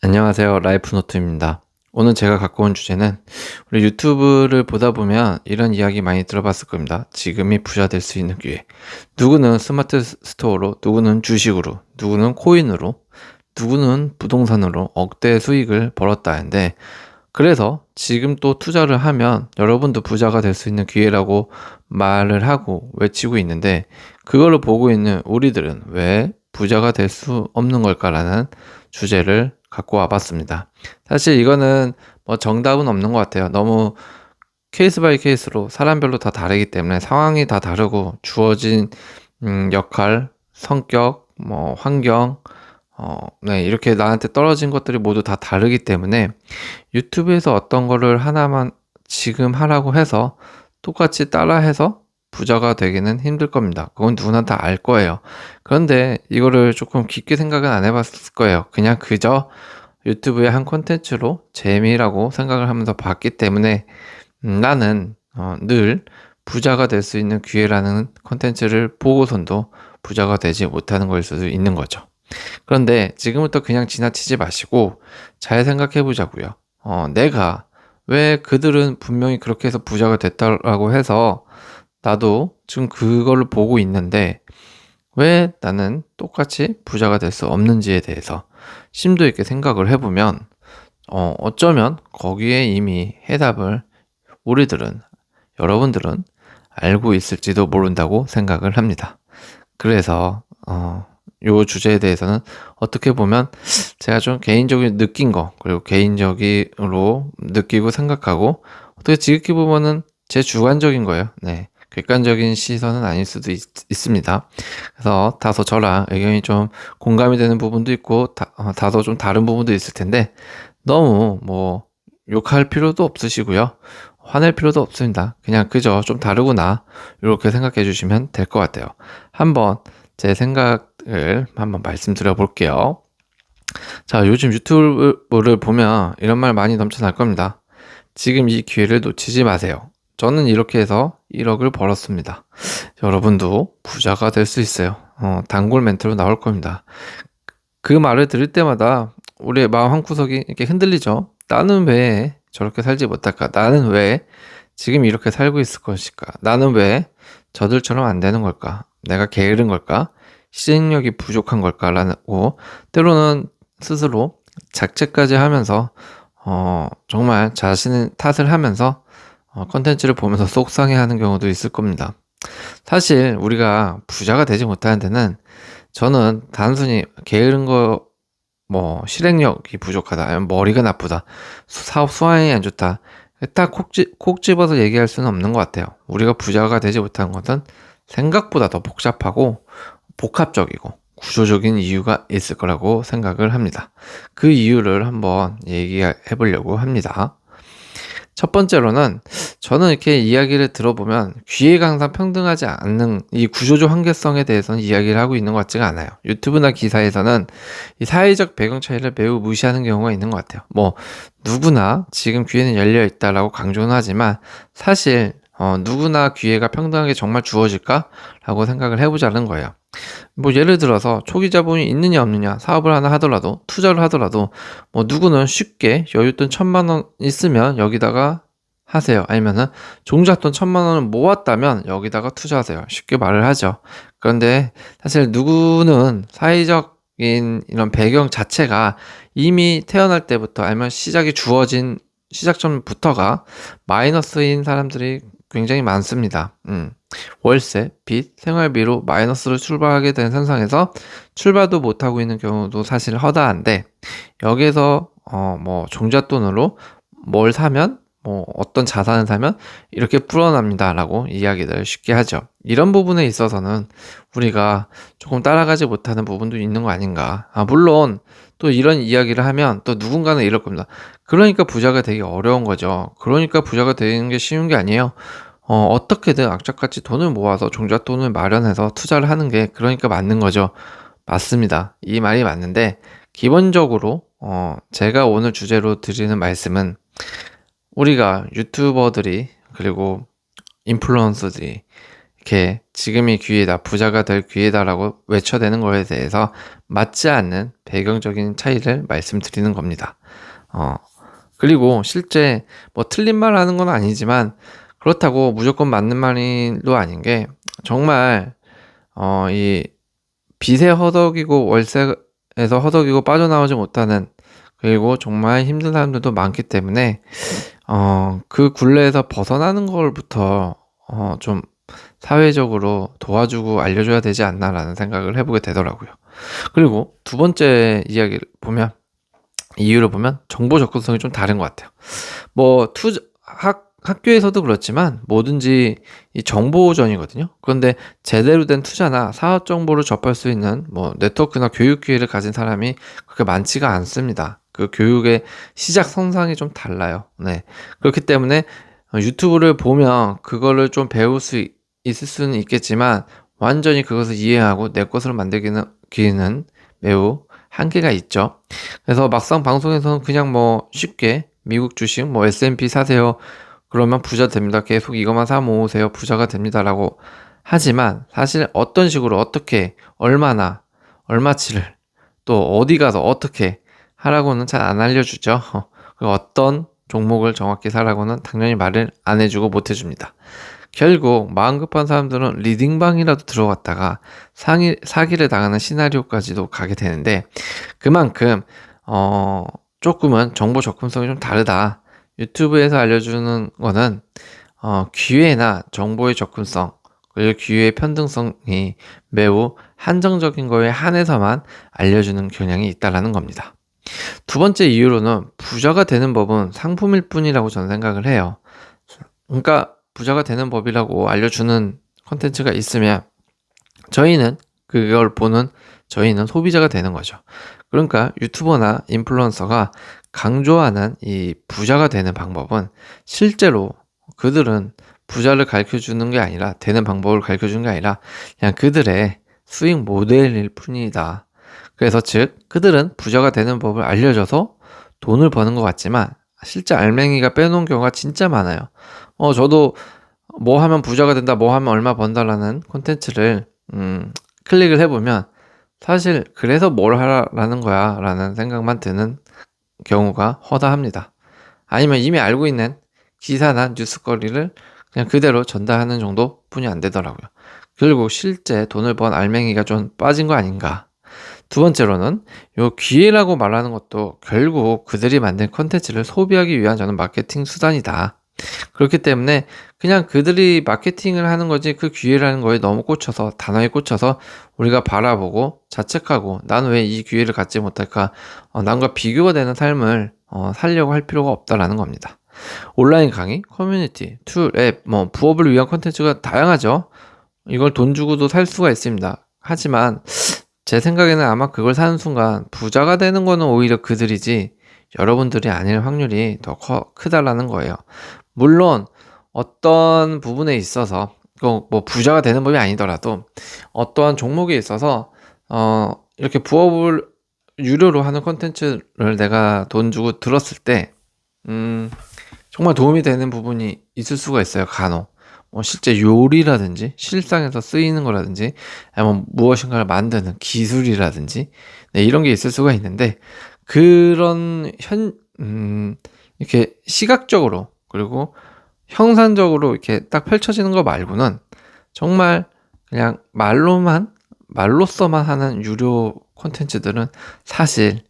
안녕하세요. 라이프노트입니다. 오늘 제가 갖고 온 주제는 우리 유튜브를 보다 보면 이런 이야기 많이 들어봤을 겁니다. 지금이 부자 될 수 있는 기회. 누구는 스마트 스토어로, 누구는 주식으로, 누구는 코인으로, 누구는 부동산으로 억대 수익을 벌었다 하는데, 그래서 지금 또 투자를 하면 여러분도 부자가 될 수 있는 기회라고 말을 하고 외치고 있는데, 그걸로 보고 있는 우리들은 왜 부자가 될 수 없는 걸까라는 주제를 갖고 와봤습니다. 사실 이거는 뭐 정답은 없는 것 같아요. 너무 케이스 바이 케이스로 사람별로 다 다르기 때문에 상황이 다 다르고 주어진 역할, 성격, 뭐 환경, 네, 이렇게 나한테 떨어진 것들이 모두 다 다르기 때문에 유튜브에서 어떤 거를 하나만 지금 하라고 해서 똑같이 따라해서 부자가 되기는 힘들 겁니다. 그건 누구나 다 알 거예요. 그런데 이거를 조금 깊게 생각은 안 해봤을 거예요. 그냥 그저 유튜브의 한 콘텐츠로 재미라고 생각을 하면서 봤기 때문에 나는 늘 부자가 될 수 있는 기회라는 콘텐츠를 보고선도 부자가 되지 못하는 걸 수도 있는 거죠. 그런데 지금부터 그냥 지나치지 마시고 잘 생각해 보자고요. 내가 왜 그들은 분명히 그렇게 해서 부자가 됐다라고 해서 나도 지금 그걸 보고 있는데 왜 나는 똑같이 부자가 될 수 없는지에 대해서 심도 있게 생각을 해보면 어쩌면 거기에 이미 해답을 우리들은 여러분들은 알고 있을지도 모른다고 생각을 합니다. 그래서 요 주제에 대해서는 어떻게 보면 제가 좀 개인적인 느낀 거 그리고 개인적으로 느끼고 생각하고 어떻게 지극히 보면은 제 주관적인 거예요. 네. 객관적인 시선은 아닐 수도 있습니다. 그래서 다소 저랑 의견이 좀 공감이 되는 부분도 있고 다소 좀 다른 부분도 있을 텐데 너무 뭐 욕할 필요도 없으시고요. 화낼 필요도 없습니다. 그냥 그저 좀 다르구나 이렇게 생각해 주시면 될 것 같아요. 한번 제 생각을 한번 말씀드려 볼게요. 자, 요즘 유튜브를 보면 이런 말 많이 넘쳐날 겁니다. 지금 이 기회를 놓치지 마세요. 저는 이렇게 해서 1억을 벌었습니다. 여러분도 부자가 될 수 있어요. 단골 멘트로 나올 겁니다. 그 말을 들을 때마다 우리의 마음 한구석이 이렇게 흔들리죠. 나는 왜 저렇게 살지 못할까? 나는 왜 지금 이렇게 살고 있을 것일까? 나는 왜 저들처럼 안 되는 걸까? 내가 게으른 걸까? 실행력이 부족한 걸까라고 때로는 스스로 자책까지 하면서 정말 자신의 탓을 하면서 컨텐츠를 보면서 속상해하는 경우도 있을 겁니다. 사실 우리가 부자가 되지 못하는 데는 저는 단순히 게으른 거, 뭐 실행력이 부족하다, 아니면 머리가 나쁘다, 사업 수완이 안 좋다, 딱 콕 집어서 얘기할 수는 없는 것 같아요. 우리가 부자가 되지 못한 것은 생각보다 더 복잡하고 복합적이고 구조적인 이유가 있을 거라고 생각을 합니다. 그 이유를 한번 얘기해 보려고 합니다. 첫 번째로는 저는 이렇게 이야기를 들어보면 기회가 항상 평등하지 않는 이 구조적 한계성에 대해서는 이야기를 하고 있는 것 같지가 않아요. 유튜브나 기사에서는 이 사회적 배경 차이를 매우 무시하는 경우가 있는 것 같아요. 뭐 누구나 지금 기회는 열려 있다라고 강조는 하지만 사실 누구나 기회가 평등하게 정말 주어질까라고 생각을 해보자는 거예요. 뭐 예를 들어서 초기 자본이 있느냐 없느냐 사업을 하나 하더라도 투자를 하더라도 뭐 누구는 쉽게 여윳돈 1,000만 원 있으면 여기다가 하세요. 아니면은 종잣돈 1,000만 원을 모았다면 여기다가 투자하세요. 쉽게 말을 하죠. 그런데 사실 누구는 사회적인 이런 배경 자체가 이미 태어날 때부터 아니면 시작이 주어진 시작점부터가 마이너스인 사람들이 굉장히 많습니다. 월세, 빚, 생활비로 마이너스로 출발하게 된 선상에서 출발도 못하고 있는 경우도 사실 허다한데 여기에서 뭐 종잣돈으로 뭘 사면 뭐 어떤 자산을 사면 이렇게 불어납니다라고 이야기를 쉽게 하죠. 이런 부분에 있어서는 우리가 조금 따라가지 못하는 부분도 있는 거 아닌가. 물론 또 이런 이야기를 하면 또 누군가는 이럴 겁니다. 그러니까 부자가 되기 어려운 거죠. 그러니까 부자가 되는 게 쉬운 게 아니에요. 어떻게든 악착같이 돈을 모아서 종잣돈을 마련해서 투자를 하는 게 그러니까 맞는 거죠. 맞습니다. 이 말이 맞는데 기본적으로 제가 오늘 주제로 드리는 말씀은 우리가 유튜버들이 그리고 인플루언서들이 이렇게 지금이 기회다, 부자가 될 기회다라고 외쳐대는 거에 대해서 맞지 않는 배경적인 차이를 말씀드리는 겁니다. 그리고 실제 뭐 틀린 말 하는 건 아니지만 그렇다고 무조건 맞는 말도 아닌 게 정말 이 빚에 허덕이고 월세에서 허덕이고 빠져나오지 못하는 그리고 정말 힘든 사람들도 많기 때문에 그 굴레에서 벗어나는 걸부터 좀 사회적으로 도와주고 알려줘야 되지 않나라는 생각을 해보게 되더라고요. 그리고 두 번째 이유를 보면 정보 접근성이 좀 다른 것 같아요. 뭐 학교에서도 그렇지만 뭐든지 이 정보전이거든요. 그런데 제대로 된 투자나 사업 정보를 접할 수 있는 뭐 네트워크나 교육 기회를 가진 사람이 그렇게 많지가 않습니다. 그 교육의 시작 선상이 좀 달라요. 네. 그렇기 때문에 유튜브를 보면 그거를 좀 배울 수 있을 수는 있겠지만 완전히 그것을 이해하고 내 것으로 만들기는 매우 한계가 있죠. 그래서 막상 방송에서는 그냥 뭐 쉽게 미국 주식 뭐 S&P 사세요. 그러면 부자 됩니다. 계속 이것만 사 모으세요. 부자가 됩니다라고 하지만 사실 어떤 식으로 어떻게 얼마나 얼마치를 또 어디 가서 어떻게 하라고는 잘 안 알려주죠. 어떤 종목을 정확히 사라고는 당연히 말을 안 해주고 못 해줍니다. 결국 마음 급한 사람들은 리딩방이라도 들어갔다가 사기를 당하는 시나리오까지도 가게 되는데 그만큼 조금은 정보 접근성이 좀 다르다. 유튜브에서 알려주는 거는 기회나 정보의 접근성 그리고 기회의 편등성이 매우 한정적인 거에 한해서만 알려주는 경향이 있다라는 겁니다. 두 번째 이유로는 부자가 되는 법은 상품일 뿐이라고 저는 생각을 해요. 그러니까 부자가 되는 법이라고 알려주는 콘텐츠가 있으면 저희는 소비자가 되는 거죠. 그러니까 유튜버나 인플루언서가 강조하는 이 부자가 되는 방법은 실제로 그들은 부자를 가르쳐주는 게 아니라 되는 방법을 가르쳐주는 게 아니라 그냥 그들의 수익 모델일 뿐이다. 그래서 즉 그들은 부자가 되는 법을 알려줘서 돈을 버는 것 같지만 실제 알맹이가 빼놓은 경우가 진짜 많아요. 저도 뭐 하면 부자가 된다, 뭐 하면 얼마 번다라는 콘텐츠를 클릭을 해보면 사실 그래서 뭘 하라는 거야 라는 생각만 드는 경우가 허다합니다. 아니면 이미 알고 있는 기사나 뉴스거리를 그냥 그대로 전달하는 정도뿐이 안 되더라고요. 결국 실제 돈을 번 알맹이가 좀 빠진 거 아닌가. 두 번째로는 요 기회라고 말하는 것도 결국 그들이 만든 콘텐츠를 소비하기 위한 저는 마케팅 수단이다. 그렇기 때문에 그냥 그들이 마케팅을 하는 거지 그 기회라는 거에 너무 단어에 꽂혀서 우리가 바라보고 자책하고 난 왜 이 기회를 갖지 못할까 남과 비교가 되는 삶을 살려고 할 필요가 없다라는 겁니다. 온라인 강의, 커뮤니티, 툴, 앱, 부업을 위한 콘텐츠가 다양하죠. 이걸 돈 주고도 살 수가 있습니다. 하지만 제 생각에는 아마 그걸 사는 순간 부자가 되는 거는 오히려 그들이지 여러분들이 아닐 확률이 더 크다라는 거예요. 물론 어떤 부분에 있어서 뭐 부자가 되는 법이 아니더라도 어떠한 종목에 있어서 이렇게 부업을 유료로 하는 콘텐츠를 내가 돈 주고 들었을 때 정말 도움이 되는 부분이 있을 수가 있어요. 간혹 실제 요리라든지 실상에서 쓰이는 거라든지 아니면 무엇인가를 만드는 기술이라든지 이런 게 있을 수가 있는데 그런 이렇게 시각적으로 그리고 형상적으로 이렇게 딱 펼쳐지는 거 말고는 정말 그냥 말로서만 하는 유료 콘텐츠들은 사실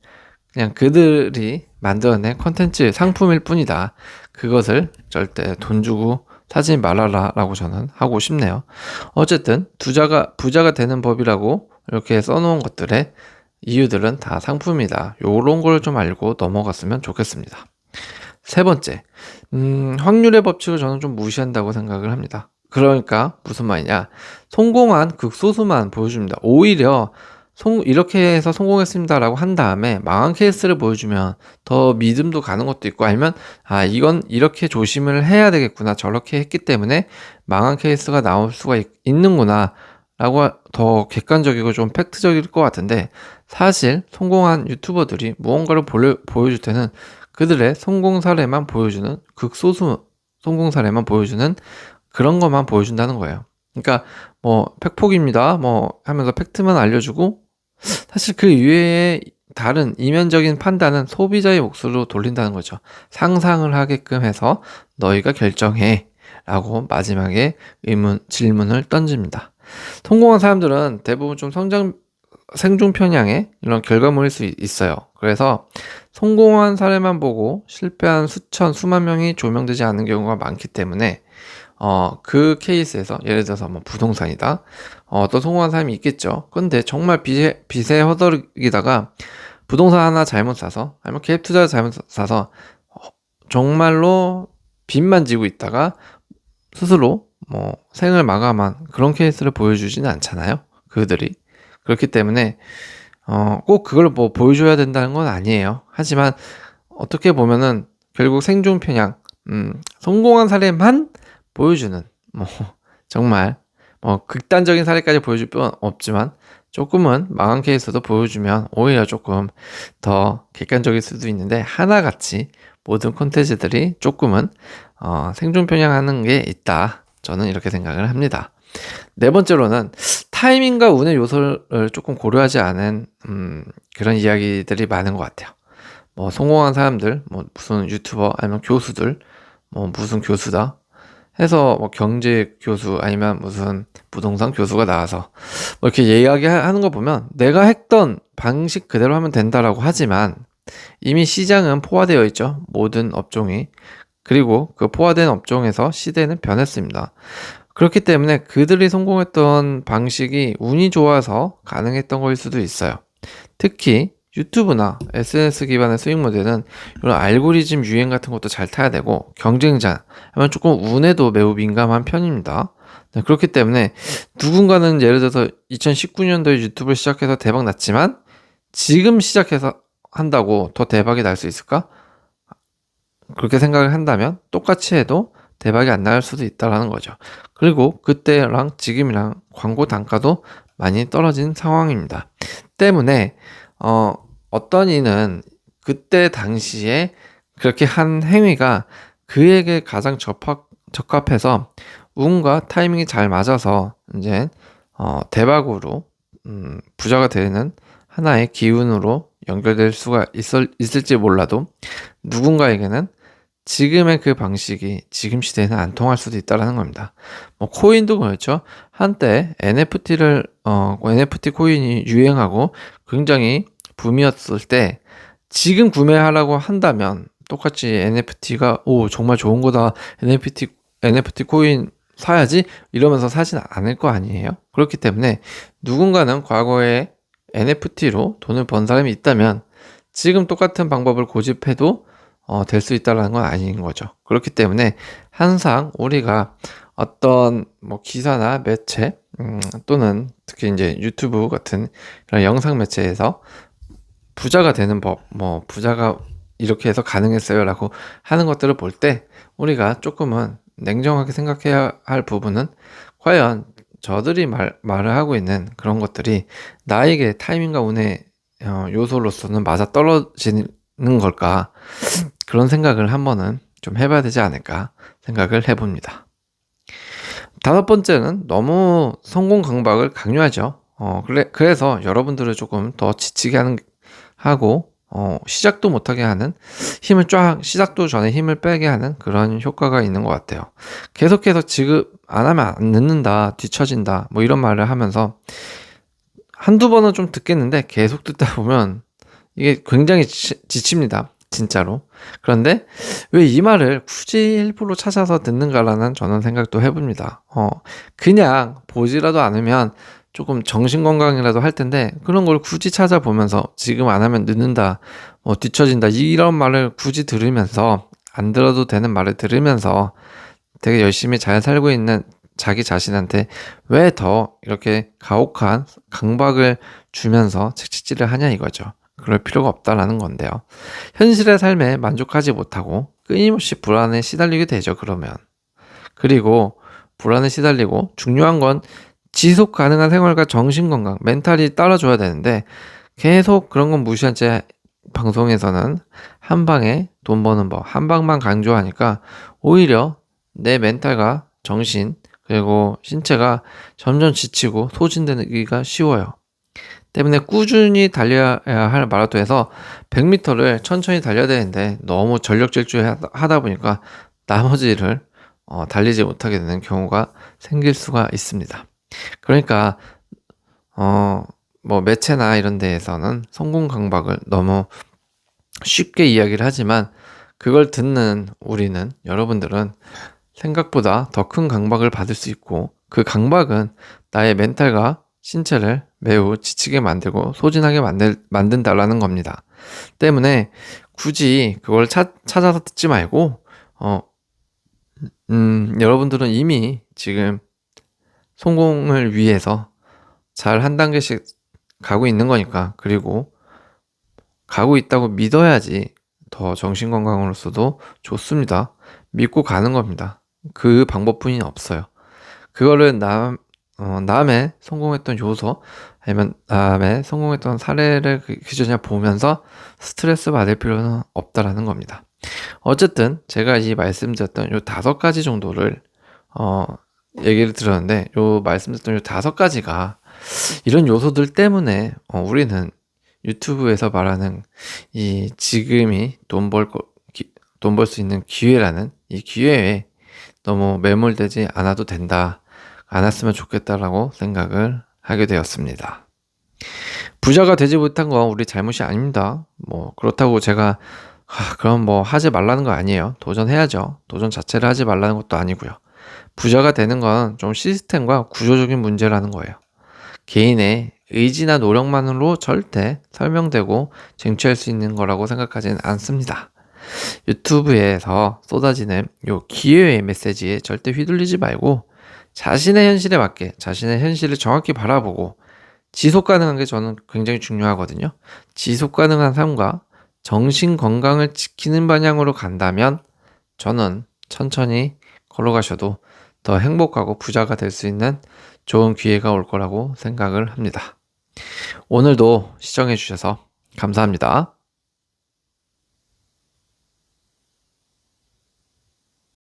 그냥 그들이 만들어낸 콘텐츠 상품일 뿐이다. 그것을 절대 돈 주고 사지 말아라 라고 저는 하고 싶네요. 어쨌든 부자가 되는 법이라고 이렇게 써놓은 것들의 이유들은 다 상품이다. 요런 걸 좀 알고 넘어갔으면 좋겠습니다. 세 번째, 확률의 법칙을 저는 좀 무시한다고 생각을 합니다. 그러니까 무슨 말이냐, 성공한 극소수만 보여줍니다. 오히려 이렇게 해서 성공했습니다 라고 한 다음에 망한 케이스를 보여주면 더 믿음도 가는 것도 있고 아니면 이건 이렇게 조심을 해야 되겠구나, 저렇게 했기 때문에 망한 케이스가 나올 수가 있는구나 라고 더 객관적이고 좀 팩트적일 것 같은데 사실 성공한 유튜버들이 무언가를 보여줄 때는 그들의 성공 사례만 보여주는 극소수 성공 사례만 보여주는 그런 것만 보여준다는 거예요. 그러니까 뭐 팩폭입니다 뭐 하면서 팩트만 알려주고 사실 그 이외에 다른 이면적인 판단은 소비자의 몫으로 돌린다는 거죠. 상상을 하게끔 해서 너희가 결정해 라고 마지막에 질문을 던집니다. 성공한 사람들은 대부분 좀 생존 편향의 이런 결과물일 수 있어요. 그래서 성공한 사례만 보고 실패한 수만 명이 조명되지 않는 경우가 많기 때문에 그 케이스에서 예를 들어서 뭐 부동산이다. 어떤 성공한 사람이 있겠죠. 근데 정말 빚에 허덕이다가 부동산 하나 잘못 사서 아니면 개입 투자 잘못 사서 정말로 빚만 지고 있다가 스스로 뭐 생을 마감한 그런 케이스를 보여주지는 않잖아요. 그들이. 그렇기 때문에 꼭 그걸 뭐 보여줘야 된다는 건 아니에요. 하지만 어떻게 보면은 결국 생존 편향, 성공한 사례만 보여주는 뭐 정말 뭐 극단적인 사례까지 보여줄 필요는 없지만 조금은 망한 케이스도 보여주면 오히려 조금 더 객관적일 수도 있는데 하나같이 모든 콘텐츠들이 조금은 생존 편향하는 게 있다. 저는 이렇게 생각을 합니다. 네 번째로는 타이밍과 운의 요소를 조금 고려하지 않은 그런 이야기들이 많은 것 같아요. 뭐 성공한 사람들, 뭐 무슨 유튜버 아니면 교수들, 뭐 무슨 교수다 해서 뭐 경제 교수 아니면 무슨 부동산 교수가 나와서 뭐 이렇게 이야기하는 거 보면 내가 했던 방식 그대로 하면 된다라고 하지만 이미 시장은 포화되어 있죠. 모든 업종이. 그리고 그 포화된 업종에서 시대는 변했습니다. 그렇기 때문에 그들이 성공했던 방식이 운이 좋아서 가능했던 거일 수도 있어요. 특히 유튜브나 SNS 기반의 수익 모델은 이런 알고리즘 유행 같은 것도 잘 타야 되고 경쟁자 하면 조금 운에도 매우 민감한 편입니다. 네, 그렇기 때문에 누군가는 예를 들어서 2019년도에 유튜브를 시작해서 대박 났지만 지금 시작해서 한다고 더 대박이 날 수 있을까? 그렇게 생각을 한다면 똑같이 해도 대박이 안 날 수도 있다는 거죠. 그리고 그때랑 지금이랑 광고 단가도 많이 떨어진 상황입니다. 때문에 어떤 이는 그때 당시에 그렇게 한 행위가 그에게 가장 적합해서 운과 타이밍이 잘 맞아서 이제 대박으로 부자가 되는 하나의 기운으로 연결될 수가 있을지 몰라도 누군가에게는 지금의 그 방식이 지금 시대에는 안 통할 수도 있다는 겁니다. 뭐 코인도 그렇죠. 한때 NFT 코인이 유행하고 굉장히 붐이었을 때 지금 구매하라고 한다면 똑같이 NFT가 정말 좋은 거다. NFT 코인 사야지 이러면서 사진 않을 거 아니에요. 그렇기 때문에 누군가는 과거에 NFT로 돈을 번 사람이 있다면 지금 똑같은 방법을 고집해도 될 수 있다는 건 아닌 거죠. 그렇기 때문에 항상 우리가 어떤 뭐 기사나 매체 또는 특히 이제 유튜브 같은 그런 영상 매체에서 부자가 되는 법, 뭐 부자가 이렇게 해서 가능했어요라고 하는 것들을 볼 때 우리가 조금은 냉정하게 생각해야 할 부분은 과연 저들이 말을 하고 있는 그런 것들이 나에게 타이밍과 운의 요소로서는 맞아 떨어지는 걸까? 그런 생각을 한번은 좀 해봐야 되지 않을까 생각을 해봅니다. 다섯 번째는 너무 성공 강박을 강요하죠. 그래서 여러분들을 조금 더 지치게 하고 시작도 못하게 하는 시작도 전에 힘을 빼게 하는 그런 효과가 있는 것 같아요. 계속해서 지금 안 하면 안 늦는다, 뒤처진다, 뭐 이런 말을 하면서 한두 번은 좀 듣겠는데 계속 듣다 보면 이게 굉장히 지칩니다. 진짜로. 그런데 왜 이 말을 굳이 일부러 찾아서 듣는가라는 저는 생각도 해봅니다. 그냥 보지라도 않으면 조금 정신건강이라도 할 텐데 그런 걸 굳이 찾아보면서 지금 안 하면 늦는다, 뒤처진다 이런 말을 굳이 들으면서 안 들어도 되는 말을 들으면서 되게 열심히 잘 살고 있는 자기 자신한테 왜 더 이렇게 가혹한 강박을 주면서 책찍질을 하냐 이거죠. 그럴 필요가 없다라는 건데요. 현실의 삶에 만족하지 못하고 끊임없이 불안에 시달리게 되죠. 그러면. 그리고 불안에 시달리고 중요한 건 지속 가능한 생활과 정신건강, 멘탈이 따라줘야 되는데 계속 그런 건 무시한 채 방송에서는 한 방에 돈 버는 법, 한 방만 강조하니까 오히려 내 멘탈과 정신 그리고 신체가 점점 지치고 소진되기가 쉬워요. 때문에 꾸준히 달려야 할 마라톤에서 100m를 천천히 달려야 되는데 너무 전력 질주하다 보니까 나머지를 달리지 못하게 되는 경우가 생길 수가 있습니다. 그러니까 뭐 매체나 이런 데에서는 성공 강박을 너무 쉽게 이야기를 하지만 그걸 듣는 우리는, 여러분들은 생각보다 더 큰 강박을 받을 수 있고, 그 강박은 나의 멘탈과 신체를 매우 지치게 만들고 소진하게 만든다라는 겁니다. 때문에 굳이 그걸 찾아서 듣지 말고 여러분들은 이미 지금 성공을 위해서 잘 한 단계씩 가고 있는 거니까, 그리고 가고 있다고 믿어야지 더 정신건강으로서도 좋습니다. 믿고 가는 겁니다. 그 방법뿐이 없어요. 그거를 남의 성공했던 요소, 아니면 남의 성공했던 사례를 그저 그냥 보면서 스트레스 받을 필요는 없다라는 겁니다. 어쨌든 제가 이 말씀드렸던 요 5가지 정도를 얘기를 들었는데, 요 말씀드렸던 요 5가지가 이런 요소들 때문에 우리는 유튜브에서 말하는 이 지금이 돈 벌 수 있는 기회라는 이 기회에 너무 매몰되지 않아도 된다, 않았으면 좋겠다라고 생각을 하게 되었습니다. 부자가 되지 못한 건 우리 잘못이 아닙니다. 뭐 그렇다고 제가 그럼 뭐 하지 말라는 거 아니에요. 도전해야죠. 도전 자체를 하지 말라는 것도 아니고요. 부자가 되는 건 좀 시스템과 구조적인 문제라는 거예요. 개인의 의지나 노력만으로 절대 설명되고 쟁취할 수 있는 거라고 생각하지는 않습니다. 유튜브에서 쏟아지는 요 기회의 메시지에 절대 휘둘리지 말고 자신의 현실에 맞게 자신의 현실을 정확히 바라보고 지속 가능한 게 저는 굉장히 중요하거든요. 지속 가능한 삶과 정신 건강을 지키는 방향으로 간다면 저는 천천히 걸어가셔도 더 행복하고 부자가 될 수 있는 좋은 기회가 올 거라고 생각을 합니다. 오늘도 시청해 주셔서 감사합니다.